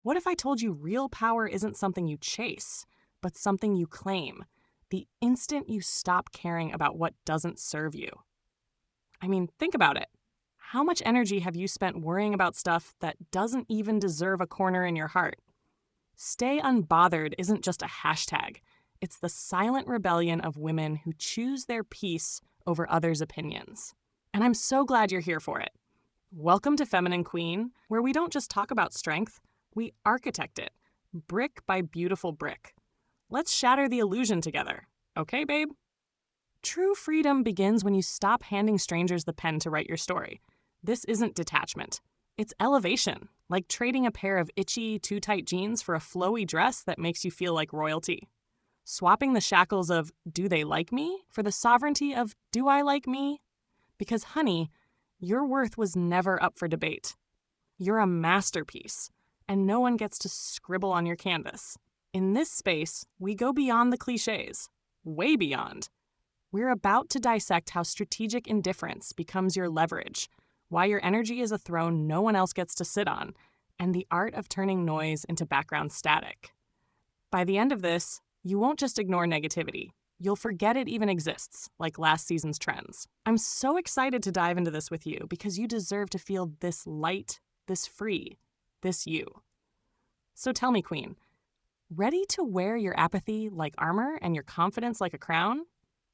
What if I told you real power isn't something you chase, but something you claim, the instant you stop caring about what doesn't serve you? I mean, think about it. How much energy have you spent worrying about stuff that doesn't even deserve a corner in your heart? Stay Unbothered isn't just a hashtag. It's the silent rebellion of women who choose their peace over others' opinions. And I'm so glad you're here for it. Welcome to Feminine Queen, where we don't just talk about strength, we architect it, brick by beautiful brick. Let's shatter the illusion together. Okay, babe? True freedom begins when you stop handing strangers the pen to write your story. This isn't detachment. It's elevation, like trading a pair of itchy, too tight jeans for a flowy dress that makes you feel like royalty. Swapping the shackles of do they like me for the sovereignty of do I like me? Because, honey, your worth was never up for debate. You're a masterpiece, and no one gets to scribble on your canvas. In this space, we go beyond the cliches, way beyond. We're about to dissect how strategic indifference becomes your leverage, why your energy is a throne no one else gets to sit on, and the art of turning noise into background static. By the end of this, you won't just ignore negativity. You'll forget it even exists, like last season's trends. I'm so excited to dive into this with you because you deserve to feel this light, this free, this you. So tell me, Queen, ready to wear your apathy like armor and your confidence like a crown?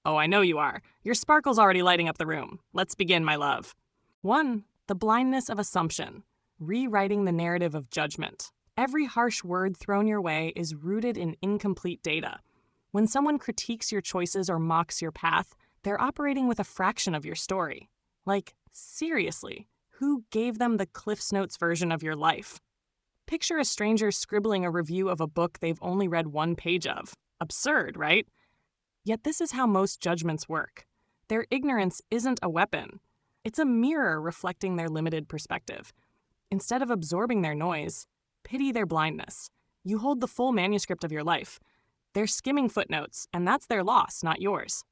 Oh, I know you are. Your sparkle's already lighting up the room. Let's begin, my love. 1. The blindness of assumption, rewriting the narrative of judgment. Every harsh word thrown your way is rooted in incomplete data. When someone critiques your choices or mocks your path, they're operating with a fraction of your story. Like, seriously, who gave them the Cliff's Notes version of your life? Picture a stranger scribbling a review of a book they've only read one page of. Absurd, right? Yet this is how most judgments work. Their ignorance isn't a weapon. It's a mirror reflecting their limited perspective. Instead of absorbing their noise, pity their blindness. You hold the full manuscript of your life. They're skimming footnotes, and that's their loss, not yours.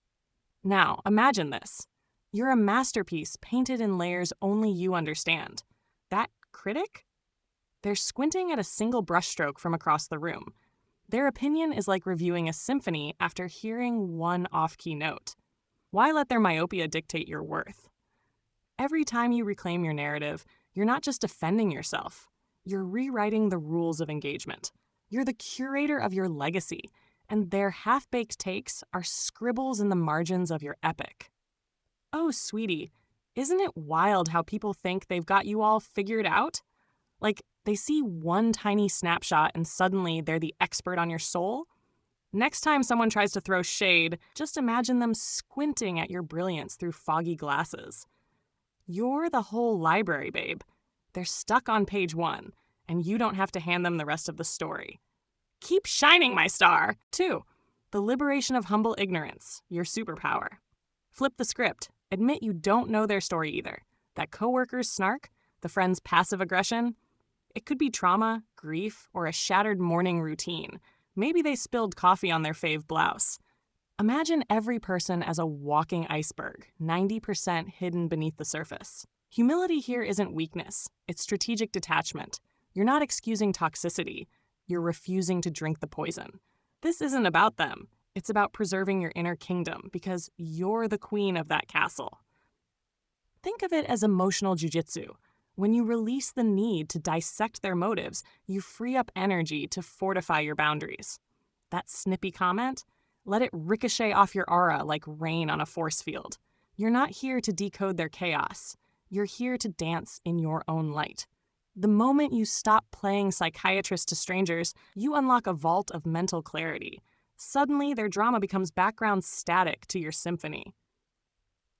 Now, imagine this. You're a masterpiece painted in layers only you understand. That critic? They're squinting at a single brushstroke from across the room. Their opinion is like reviewing a symphony after hearing one off-key note. Why let their myopia dictate your worth? Every time you reclaim your narrative, you're not just defending yourself. You're rewriting the rules of engagement. You're the curator of your legacy, and their half-baked takes are scribbles in the margins of your epic. Oh, sweetie, isn't it wild how people think they've got you all figured out? Like, they see one tiny snapshot and suddenly they're the expert on your soul? Next time someone tries to throw shade, just imagine them squinting at your brilliance through foggy glasses. You're the whole library, babe. They're stuck on page 1, and you don't have to hand them the rest of the story. Keep shining, my star! 2. The liberation of humble ignorance, your superpower. Flip the script. Admit you don't know their story either. That coworker's snark, the friend's passive aggression, it could be trauma, grief, or a shattered morning routine. Maybe they spilled coffee on their fave blouse. Imagine every person as a walking iceberg, 90% hidden beneath the surface. Humility here isn't weakness, it's strategic detachment. You're not excusing toxicity, you're refusing to drink the poison. This isn't about them, it's about preserving your inner kingdom because you're the queen of that castle. Think of it as emotional jujitsu. When you release the need to dissect their motives, you free up energy to fortify your boundaries. That snippy comment? Let it ricochet off your aura like rain on a force field. You're not here to decode their chaos. You're here to dance in your own light. The moment you stop playing psychiatrist to strangers, you unlock a vault of mental clarity. Suddenly, their drama becomes background static to your symphony.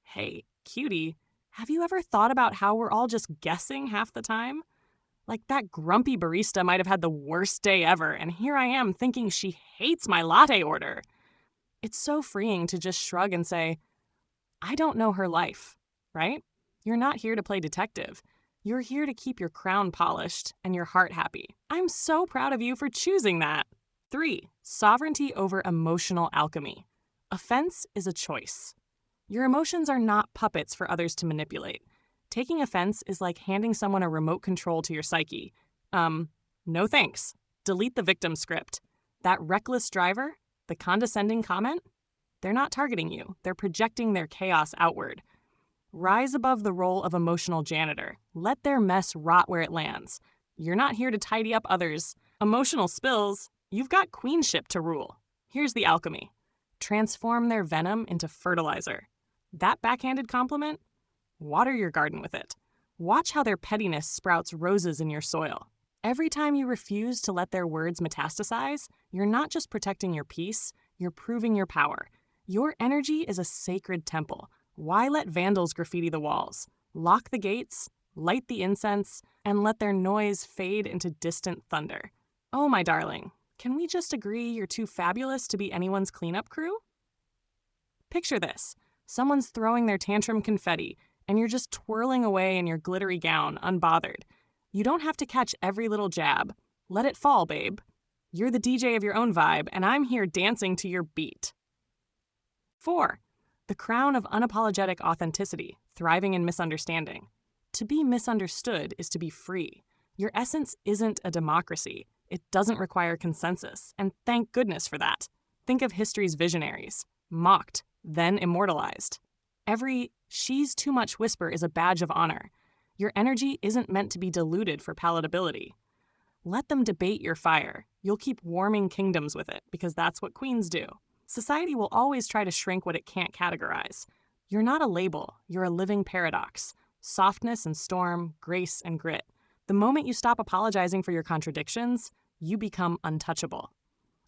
Hey, cutie, have you ever thought about how we're all just guessing half the time? Like that grumpy barista might have had the worst day ever, and here I am thinking she hates my latte order. It's so freeing to just shrug and say, I don't know her life, right? You're not here to play detective. You're here to keep your crown polished and your heart happy. I'm so proud of you for choosing that. 3. Sovereignty over emotional alchemy. Offense is a choice. Your emotions are not puppets for others to manipulate. Taking offense is like handing someone a remote control to your psyche. No thanks. Delete the victim script. That reckless driver, the condescending comment, they're not targeting you. They're projecting their chaos outward. Rise above the role of emotional janitor. Let their mess rot where it lands. You're not here to tidy up others' emotional spills. You've got queenship to rule. Here's the alchemy. Transform their venom into fertilizer. That backhanded compliment? Water your garden with it. Watch how their pettiness sprouts roses in your soil. Every time you refuse to let their words metastasize, you're not just protecting your peace, you're proving your power. Your energy is a sacred temple. Why let vandals graffiti the walls? Lock the gates, light the incense, and let their noise fade into distant thunder. Oh, my darling, can we just agree you're too fabulous to be anyone's cleanup crew? Picture this. Someone's throwing their tantrum confetti, and you're just twirling away in your glittery gown, unbothered. You don't have to catch every little jab. Let it fall, babe. You're the DJ of your own vibe, and I'm here dancing to your beat. 4. The crown of unapologetic authenticity, thriving in misunderstanding. To be misunderstood is to be free. Your essence isn't a democracy. It doesn't require consensus, and thank goodness for that. Think of history's visionaries, mocked, then immortalized. Every "she's too much" whisper is a badge of honor. Your energy isn't meant to be diluted for palatability. Let them debate your fire. You'll keep warming kingdoms with it, because that's what queens do. Society will always try to shrink what it can't categorize. You're not a label, you're a living paradox. Softness and storm, grace and grit. The moment you stop apologizing for your contradictions, you become untouchable.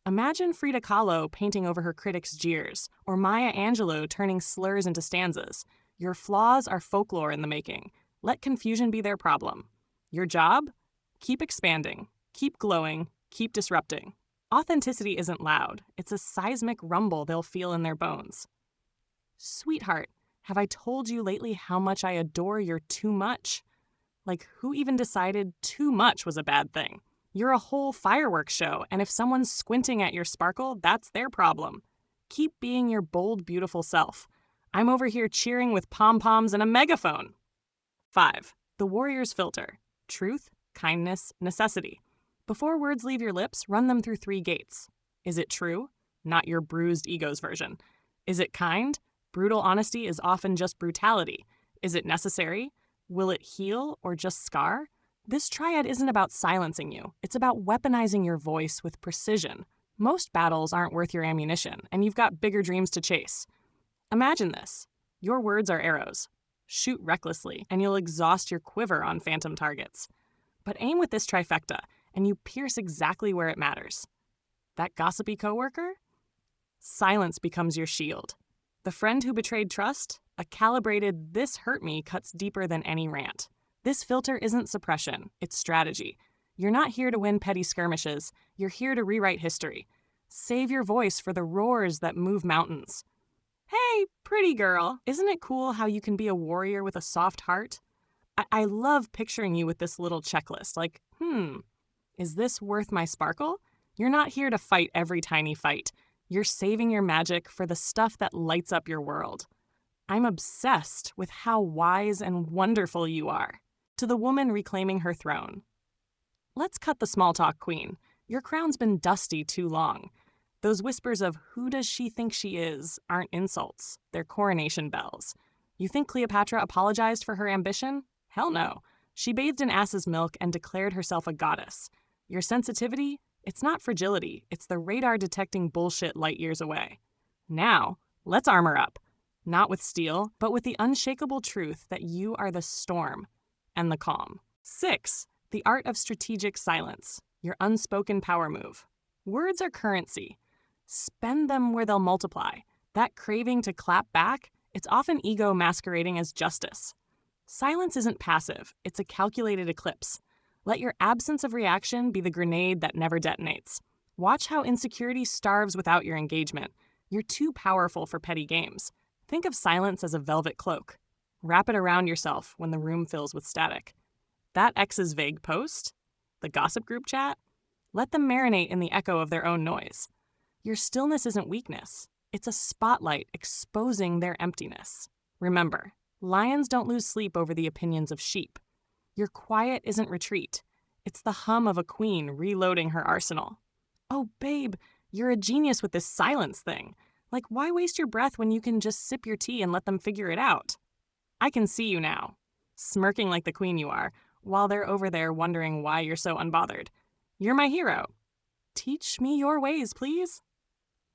Imagine Frida Kahlo painting over her critics' jeers, or Maya Angelou turning slurs into stanzas. Your flaws are folklore in the making. Let confusion be their problem. Your job? Keep expanding, keep glowing, keep disrupting. Authenticity isn't loud. It's a seismic rumble they'll feel in their bones. Sweetheart, have I told you lately how much I adore your too much? Like, who even decided too much was a bad thing? You're a whole fireworks show, and if someone's squinting at your sparkle, that's their problem. Keep being your bold, beautiful self. I'm over here cheering with pom-poms and a megaphone. 5. The warrior's filter. Truth, kindness, necessity. Before words leave your lips, run them through 3 gates. Is it true? Not your bruised ego's version. Is it kind? Brutal honesty is often just brutality. Is it necessary? Will it heal or just scar? This triad isn't about silencing you. It's about weaponizing your voice with precision. Most battles aren't worth your ammunition, and you've got bigger dreams to chase. Imagine this. Your words are arrows. Shoot recklessly, and you'll exhaust your quiver on phantom targets. But aim with this trifecta, and you pierce exactly where it matters. That gossipy coworker? Silence becomes your shield. The friend who betrayed trust? A calibrated "this hurt me" cuts deeper than any rant. This filter isn't suppression, it's strategy. You're not here to win petty skirmishes, you're here to rewrite history. Save your voice for the roars that move mountains. Hey, pretty girl, isn't it cool how you can be a warrior with a soft heart? I love picturing you with this little checklist, like, is this worth my sparkle? You're not here to fight every tiny fight. You're saving your magic for the stuff that lights up your world. I'm obsessed with how wise and wonderful you are. To the woman reclaiming her throne. Let's cut the small talk, queen. Your crown's been dusty too long. Those whispers of "who does she think she is" aren't insults, they're coronation bells. You think Cleopatra apologized for her ambition? Hell no. She bathed in ass's milk and declared herself a goddess. Your sensitivity? It's not fragility, it's the radar detecting bullshit light years away. Now, let's armor up. Not with steel, but with the unshakable truth that you are the storm and the calm. 6. The art of strategic silence, your unspoken power move. Words are currency. Spend them where they'll multiply. That craving to clap back, it's often ego masquerading as justice. Silence isn't passive, it's a calculated eclipse. Let your absence of reaction be the grenade that never detonates. Watch how insecurity starves without your engagement. You're too powerful for petty games. Think of silence as a velvet cloak. Wrap it around yourself when the room fills with static. That ex's vague post? The gossip group chat? Let them marinate in the echo of their own noise. Your stillness isn't weakness. It's a spotlight exposing their emptiness. Remember, lions don't lose sleep over the opinions of sheep. Your quiet isn't retreat. It's the hum of a queen reloading her arsenal. Oh, babe, you're a genius with this silence thing. Like, why waste your breath when you can just sip your tea and let them figure it out? I can see you now, smirking like the queen you are, while they're over there wondering why you're so unbothered. You're my hero. Teach me your ways, please.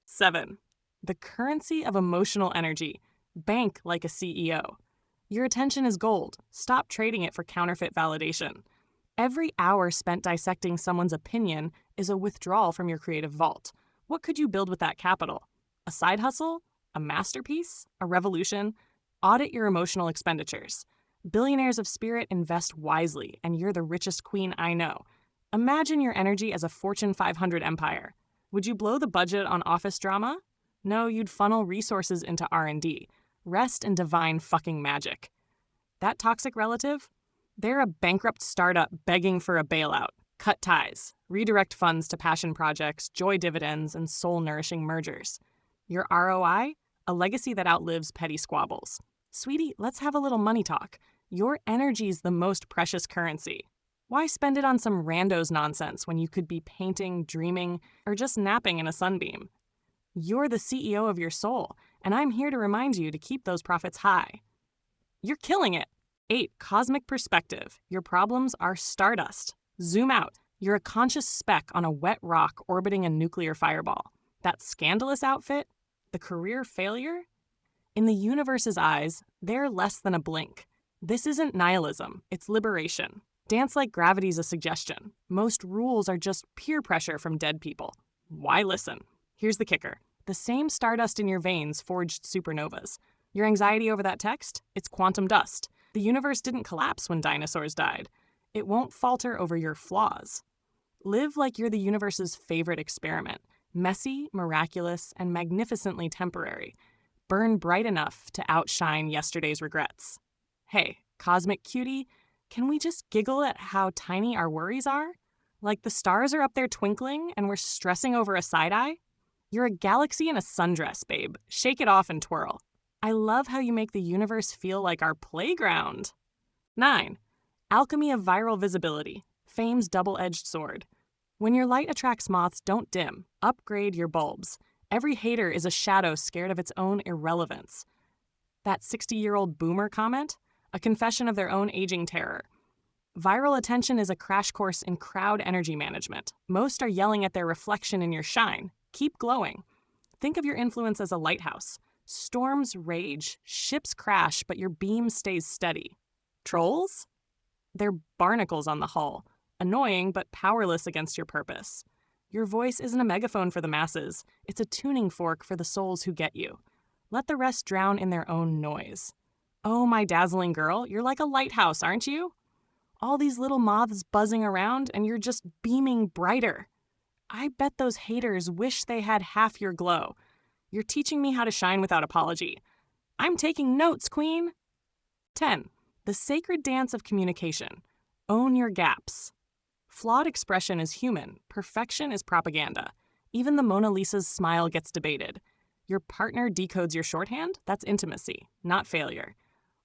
7. The currency of emotional energy. Bank like a CEO. Your attention is gold. Stop trading it for counterfeit validation. Every hour spent dissecting someone's opinion is a withdrawal from your creative vault. What could you build with that capital? A side hustle? A masterpiece? A revolution? Audit your emotional expenditures. Billionaires of spirit invest wisely, and you're the richest queen I know. Imagine your energy as a Fortune 500 empire. Would you blow the budget on office drama? No, you'd funnel resources into R&D. Rest in divine fucking magic. That toxic relative? They're a bankrupt startup begging for a bailout. Cut ties. Redirect funds to passion projects, joy dividends, and soul-nourishing mergers. Your ROI? A legacy that outlives petty squabbles. Sweetie, let's have a little money talk. Your energy's the most precious currency. Why spend it on some rando's nonsense when you could be painting, dreaming, or just napping in a sunbeam? You're the CEO of your soul, and I'm here to remind you to keep those profits high. You're killing it. 8. Cosmic perspective. Your problems are stardust. Zoom out. You're a conscious speck on a wet rock orbiting a nuclear fireball. That scandalous outfit? The career failure? In the universe's eyes, they're less than a blink. This isn't nihilism, it's liberation. Dance like gravity's a suggestion. Most rules are just peer pressure from dead people. Why listen? Here's the kicker. The same stardust in your veins forged supernovas. Your anxiety over that text? It's quantum dust. The universe didn't collapse when dinosaurs died. It won't falter over your flaws. Live like you're the universe's favorite experiment. Messy, miraculous, and magnificently temporary. Burn bright enough to outshine yesterday's regrets. Hey, cosmic cutie, can we just giggle at how tiny our worries are? Like the stars are up there twinkling and we're stressing over a side-eye? You're a galaxy in a sundress, babe. Shake it off and twirl. I love how you make the universe feel like our playground. 9. Alchemy of viral visibility. Fame's double-edged sword. When your light attracts moths, don't dim. Upgrade your bulbs. Every hater is a shadow scared of its own irrelevance. That 60-year-old boomer comment? A confession of their own aging terror. Viral attention is a crash course in crowd energy management. Most are yelling at their reflection in your shine. Keep glowing. Think of your influence as a lighthouse. Storms rage, ships crash, but your beam stays steady. Trolls? They're barnacles on the hull. Annoying, but powerless against your purpose. Your voice isn't a megaphone for the masses. It's a tuning fork for the souls who get you. Let the rest drown in their own noise. Oh, my dazzling girl, you're like a lighthouse, aren't you? All these little moths buzzing around, and you're just beaming brighter. I bet those haters wish they had half your glow. You're teaching me how to shine without apology. I'm taking notes, queen. 10. The sacred dance of communication. Own your gaps. Flawed expression is human. Perfection is propaganda. Even the Mona Lisa's smile gets debated. Your partner decodes your shorthand? That's intimacy, not failure.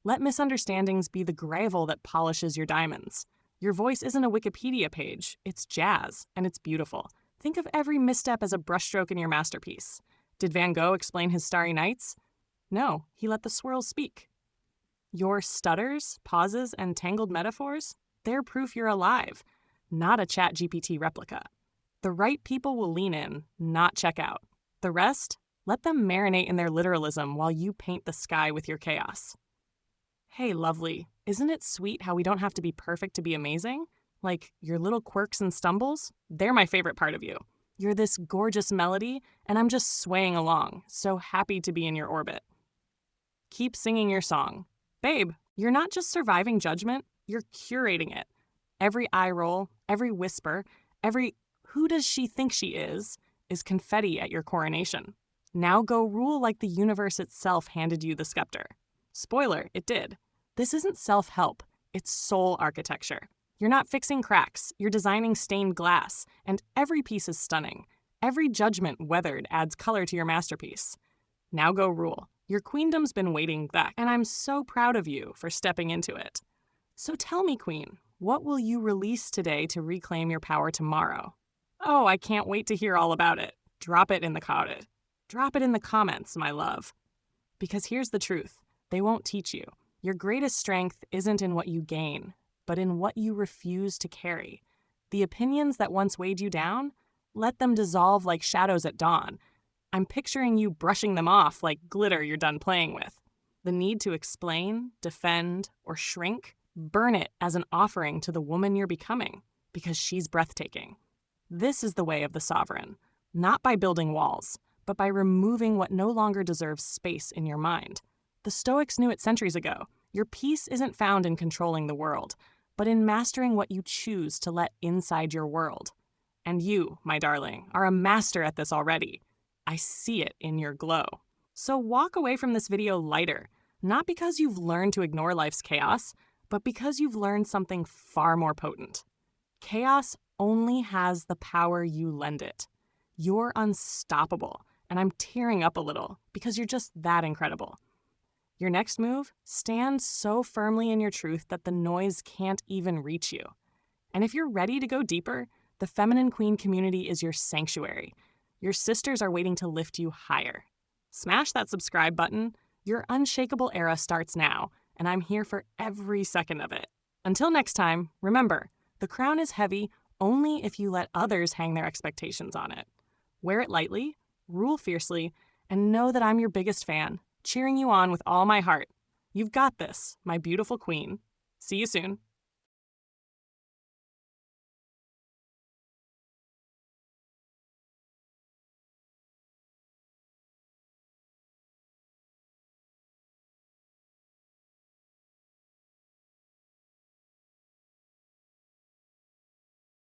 Let misunderstandings be the gravel that polishes your diamonds. Your voice isn't a Wikipedia page. It's jazz, and it's beautiful. Think of every misstep as a brushstroke in your masterpiece. Did Van Gogh explain his starry nights? No, he let the swirls speak. Your stutters, pauses, and tangled metaphors? They're proof you're alive, not a ChatGPT replica. The right people will lean in, not check out. The rest, let them marinate in their literalism while you paint the sky with your chaos. Hey, lovely, isn't it sweet how we don't have to be perfect to be amazing? Like, your little quirks and stumbles? They're my favorite part of you. You're this gorgeous melody, and I'm just swaying along, so happy to be in your orbit. Keep singing your song. Babe, you're not just surviving judgment, you're curating it. Every eye roll, every whisper, every "who does she think she is confetti at your coronation. Now go rule like the universe itself handed you the scepter. Spoiler, it did. This isn't self-help, it's soul architecture. You're not fixing cracks, you're designing stained glass, and every piece is stunning. Every judgment weathered adds color to your masterpiece. Now go rule. Your queendom's been waiting back, and I'm so proud of you for stepping into it. So tell me, queen, What will you release today to reclaim your power tomorrow? Oh, I can't wait to hear all about it. Drop it in the comments. Drop it in the comments, my love. Because here's the truth. They won't teach you. Your greatest strength isn't in what you gain, but in what you refuse to carry. The opinions that once weighed you down, let them dissolve like shadows at dawn. I'm picturing you brushing them off like glitter you're done playing with. The need to explain, defend, or shrink, burn it as an offering to the woman you're becoming, because she's breathtaking. This is the way of the sovereign, not by building walls, but by removing what no longer deserves space in your mind. The Stoics knew it centuries ago. Your peace isn't found in controlling the world, but in mastering what you choose to let inside your world. And you, my darling, are a master at this already. I see it in your glow. So walk away from this video lighter, not because you've learned to ignore life's chaos, but because you've learned something far more potent. Chaos only has the power you lend it. You're unstoppable, and I'm tearing up a little because you're just that incredible. Your next move, stand so firmly in your truth that the noise can't even reach you. And if you're ready to go deeper, the Feminine Queen community is your sanctuary. Your sisters are waiting to lift you higher. Smash that subscribe button. Your unshakable era starts now, and I'm here for every second of it. Until next time, remember, the crown is heavy only if you let others hang their expectations on it. Wear it lightly, rule fiercely, and know that I'm your biggest fan, cheering you on with all my heart. You've got this, my beautiful queen. See you soon.